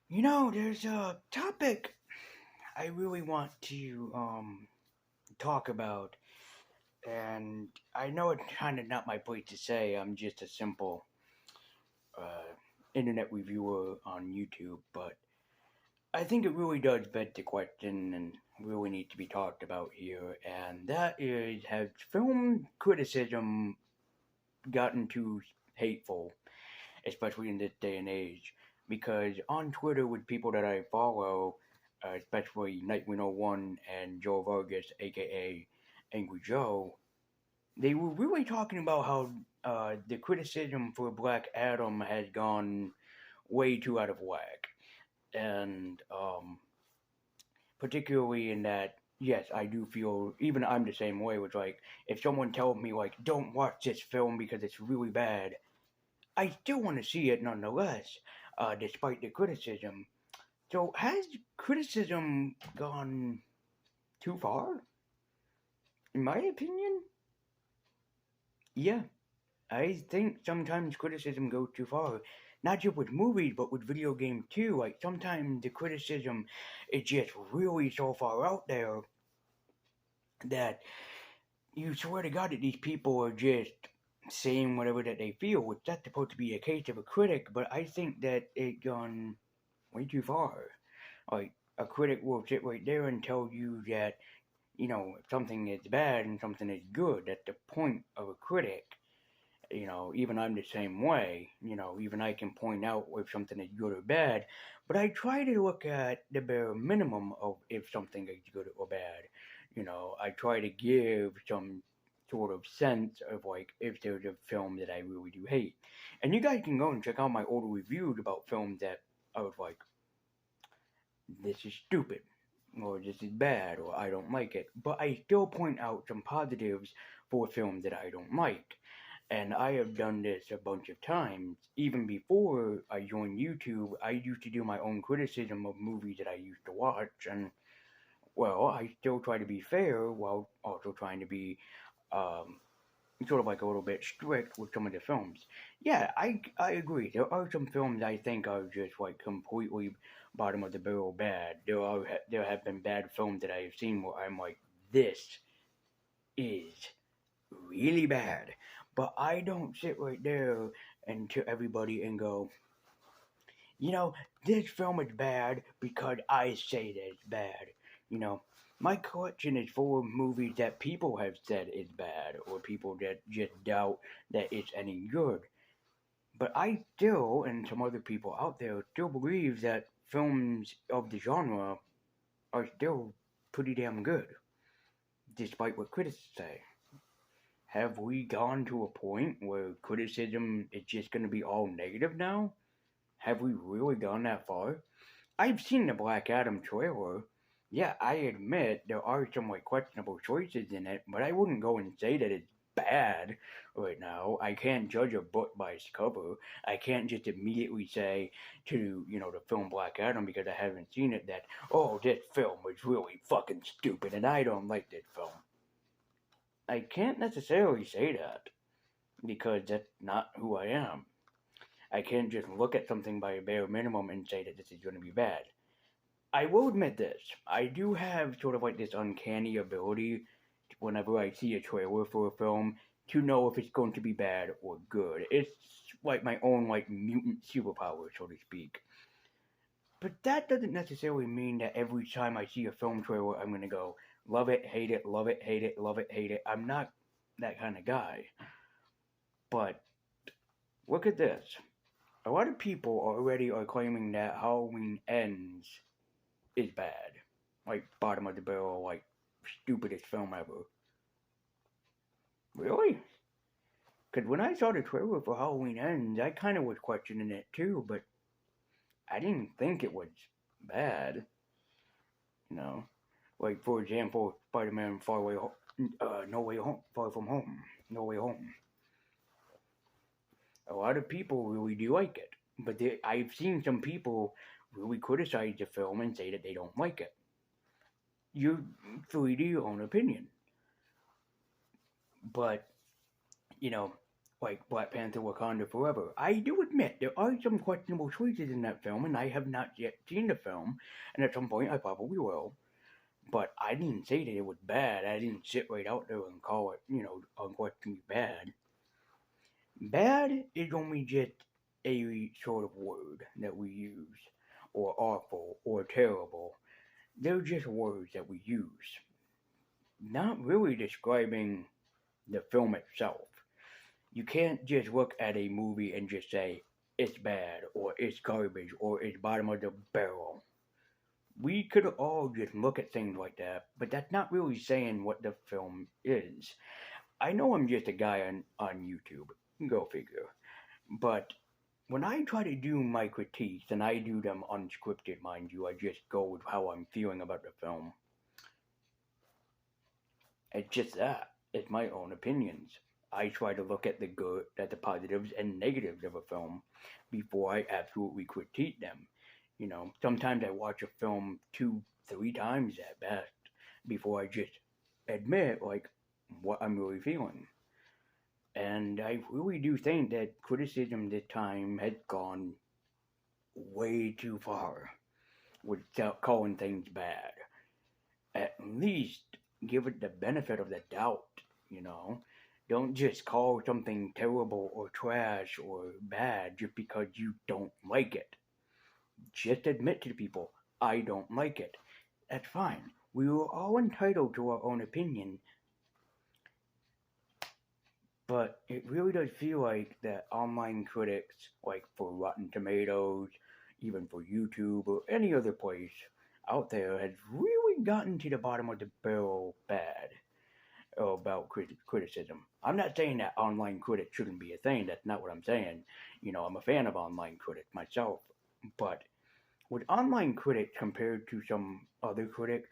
There's a topic I really want to talk about, and I know it's kind of not my place to say. I'm just a simple uh, internet reviewer on YouTube, but I think it really does beg the question and really need to be talked about here, and that is, has film criticism gotten too hateful, especially in this day and age? Because on Twitter, with people that I follow, especially Nightwing01 and Joe Vargas, aka Angry Joe, they were really talking about how the criticism for Black Adam has gone way too out of whack. And particularly in that, yes, I do feel, even I'm the same way, with like, if someone tells me, like, don't watch this film because it's really bad, I still want to see it nonetheless, despite the criticism. So, has criticism gone too far? In my opinion, yeah. I think sometimes criticism goes too far. Not just with movies, but with video games too. Like, sometimes the criticism is just really so far out there that you swear to God that these people are just saying whatever that they feel, which that's supposed to be a case of a critic, but I think that it gone way too far. Like, a critic will sit right there and tell you that, something is bad and something is good. That's the point of a critic. Even I'm the same way. Even I can point out if something is good or bad, but I try to look at the bare minimum of if something is good or bad. I try to give some sort of sense of like if there's a film that I really do hate. And you guys can go and check out my older reviews about films that I was like, this is stupid, or this is bad, or I don't like it. But I still point out some positives for films that I don't like. And I have done this a bunch of times. Even before I joined YouTube, I used to do my own criticism of movies that I used to watch. And, well, I still try to be fair while also trying to be um, sort of like a little bit strict with some of the films. Yeah, I agree. There are some films I think are just like completely bottom of the barrel bad. There have been bad films that I have seen where I'm like, this is really bad. But I don't sit right there and to everybody and go, you know, this film is bad because I say that it's bad. You know, my collection is full of movies that people have said is bad or people that just doubt that it's any good. But I still, and some other people out there, still believe that films of the genre are still pretty damn good, despite what critics say. Have we gone to a point where criticism is just going to be all negative now? Have we really gone that far? I've seen the Black Adam trailer. Yeah, I admit there are some like questionable choices in it, but I wouldn't go and say that it's bad right now. I can't judge a book by its cover. I can't just immediately say to, the film Black Adam because I haven't seen it that, oh, this film was really fucking stupid and I don't like this film. I can't necessarily say that because that's not who I am. I can't just look at something by a bare minimum and say that this is going to be bad. I will admit this. I do have sort of like this uncanny ability whenever I see a trailer for a film to know if it's going to be bad or good. It's like my own like mutant superpower, so to speak. But that doesn't necessarily mean that every time I see a film trailer I'm gonna go love it, hate it, love it, hate it, love it, hate it. I'm not that kind of guy. But look at this. A lot of people already are claiming that Halloween Ends is bad. Like bottom of the barrel, like stupidest film ever. Really? Because when I saw the trailer for Halloween Ends, I kind of was questioning it too, but I didn't think it was bad. You know, like for example, Spider-Man Far Away, No Way Home, Far From Home, No Way Home. A lot of people really do like it, but I've seen some people really criticize the film and say that they don't like it. You're free to your own opinion, but you know, like Black Panther Wakanda Forever. I do admit there are some questionable choices in that film, and I have not yet seen the film, and at some point I probably will. But I didn't say that it was bad. I didn't sit right out there and call it, unquestionably bad. Bad is only just a sort of word that we use, or awful, or terrible. They're just words that we use, not really describing the film itself. You can't just look at a movie and just say it's bad or it's garbage or it's bottom of the barrel. We could all just look at things like that, but that's not really saying what the film is. I know I'm just a guy on YouTube, go figure. But when I try to do my critiques, and I do them unscripted, mind you, I just go with how I'm feeling about the film. It's just that. It's my own opinions. I try to look at the positives and negatives of a film before I absolutely critique them. Sometimes I watch a film two, three times at best before I just admit like what I'm really feeling. And I really do think that criticism this time had gone way too far with calling things bad. At least give it the benefit of the doubt, you know? Don't just call something terrible or trash or bad just because you don't like it. Just admit to people, I don't like it. That's fine. We are all entitled to our own opinion, but it really does feel like that online critics, like for Rotten Tomatoes, even for YouTube or any other place out there, has really gotten to the bottom of the barrel bad about criticism. I'm not saying that online critics shouldn't be a thing. That's not what I'm saying. I'm a fan of online critics myself, but with online critics compared to some other critics,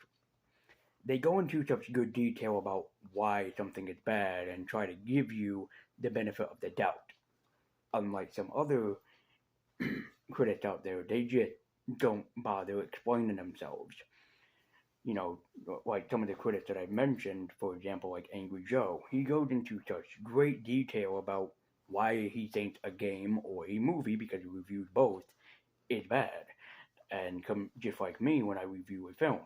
they go into such good detail about why something is bad and try to give you the benefit of the doubt. Unlike some other critics out there, they just don't bother explaining themselves. You know, like some of the critics that I mentioned, for example, like Angry Joe, he goes into such great detail about why he thinks a game or a movie, because he reviews both, is bad. And just like me when I review a film,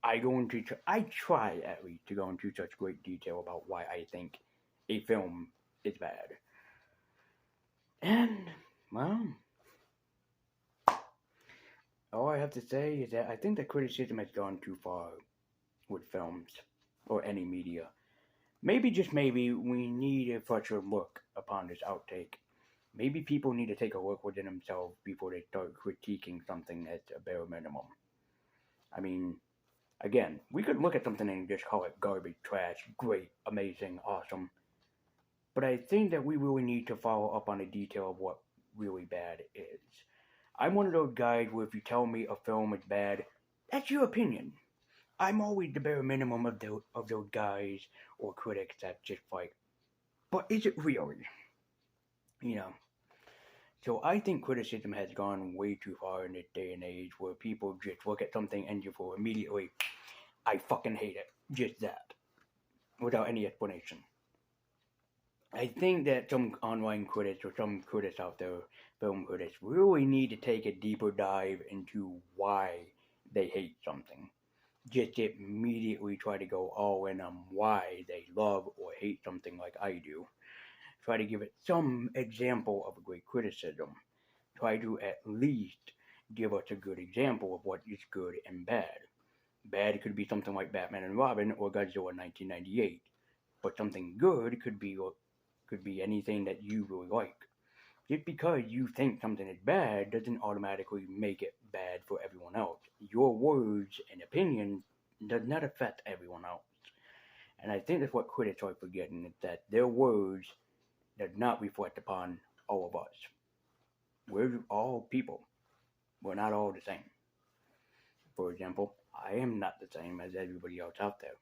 I try at least to go into such great detail about why I think a film is bad. And well, all I have to say is that I think that criticism has gone too far with films or any media. Maybe, just maybe, we need a fresher look upon this outtake. Maybe people need to take a look within themselves before they start critiquing something at a bare minimum. I mean, again, we could look at something and just call it garbage, trash, great, amazing, awesome. But I think that we really need to follow up on the detail of what really bad is. I'm one of those guys where if you tell me a film is bad, that's your opinion. I'm always the bare minimum of those guys or critics that just like, but is it really? You know. So I think criticism has gone way too far in this day and age where people just look at something and just go immediately, I fucking hate it. Just that. Without any explanation. I think that some online critics or some critics out there, film critics, really need to take a deeper dive into why they hate something. Just immediately try to go all in on why they love or hate something like I do. Try to give it some example of a great criticism. Try to at least give us a good example of what is good and bad. Bad could be something like Batman and Robin or Godzilla 1998, but something good could be anything that you really like. Just because you think something is bad doesn't automatically make it bad for everyone else. Your words and opinions does not affect everyone else. And I think that's what critics are forgetting, is that their words does not reflect upon all of us. We're all people. We're not all the same. For example, I am not the same as everybody else out there.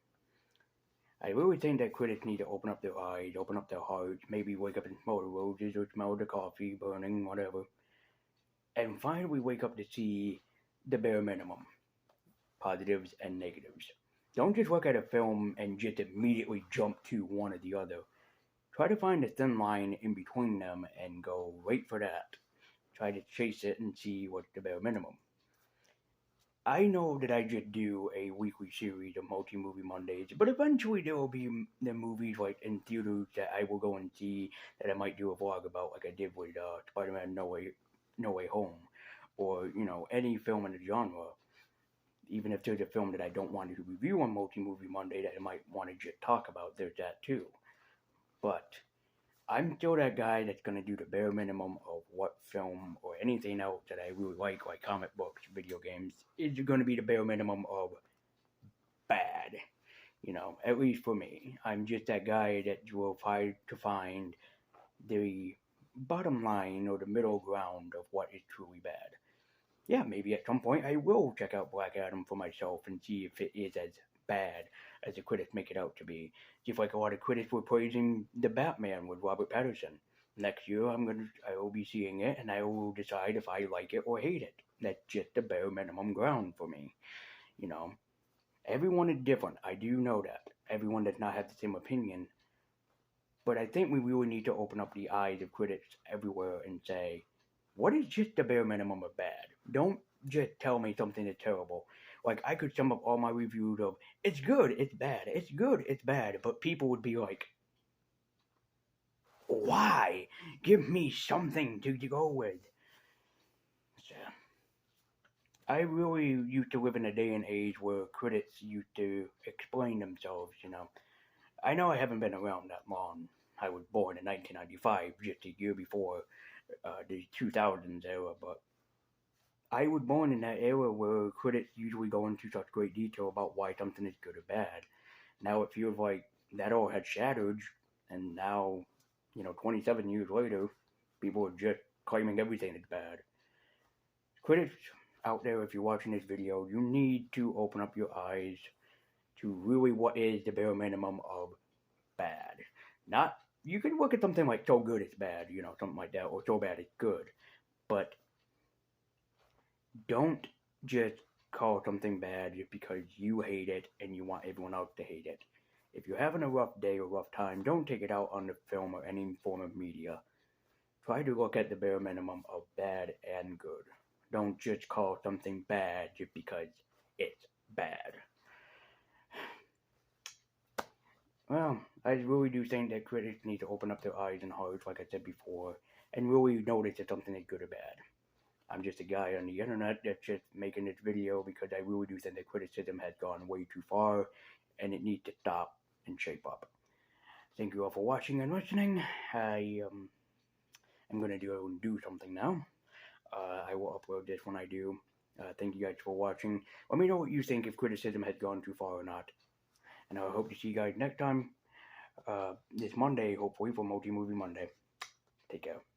I really think that critics need to open up their eyes, open up their hearts, maybe wake up and smell the roses or smell the coffee burning, whatever, and finally wake up to see the bare minimum, positives and negatives. Don't just look at a film and just immediately jump to one or the other. try to find a thin line in between them and go right for that. Try to chase it and see what's the bare minimum. I know that I just do a weekly series of multi movie Mondays, but eventually there will be the movies like in theaters that I will go and see that I might do a vlog about, like I did with Spider-Man No Way Home, or any film in the genre. Even if there's a film that I don't want to review on multi movie Monday that I might want to just talk about, there's that too. But I'm still that guy that's gonna do the bare minimum of what film or anything else that I really like comic books, video games, is gonna be the bare minimum of bad. At least for me. I'm just that guy that will try to find the bottom line or the middle ground of what is truly bad. Yeah, maybe at some point I will check out Black Adam for myself and see if it is as bad as the critics make it out to be. Just like a lot of critics were praising the Batman with Robert Pattinson. Next year I will be seeing it and I will decide if I like it or hate it. That's just the bare minimum ground for me. You know. Everyone is different. I do know that. Everyone does not have the same opinion. But I think we really need to open up the eyes of critics everywhere and say, what is just the bare minimum of bad? Don't just tell me something is terrible. Like, I could sum up all my reviews of, it's good, it's bad, it's good, it's bad, but people would be like, why? Give me something to go with. So, I really used to live in a day and age where critics used to explain themselves. I know I haven't been around that long. I was born in 1995, just a year before the 2000s era, but I was born in that era where critics usually go into such great detail about why something is good or bad. Now it feels like that all had shattered, and now, 27 years later, people are just claiming everything is bad. Critics out there, if you're watching this video, you need to open up your eyes to really what is the bare minimum of bad. Not, you can look at something like so good it's bad, something like that, or so bad it's good, but don't just call something bad just because you hate it and you want everyone else to hate it. If you're having a rough day or rough time, don't take it out on the film or any form of media. Try to look at the bare minimum of bad and good. Don't just call something bad just because it's bad. Well, I really do think that critics need to open up their eyes and hearts, like I said before, and really notice if something is good or bad. I'm just a guy on the internet that's just making this video because I really do think that criticism has gone way too far and it needs to stop and shape up. Thank you all for watching and listening. I am going to do something now. I will upload this when I do. Thank you guys for watching. Let me know what you think, if criticism has gone too far or not. And I hope to see you guys next time, this Monday, hopefully, for Multi Movie Monday. Take care.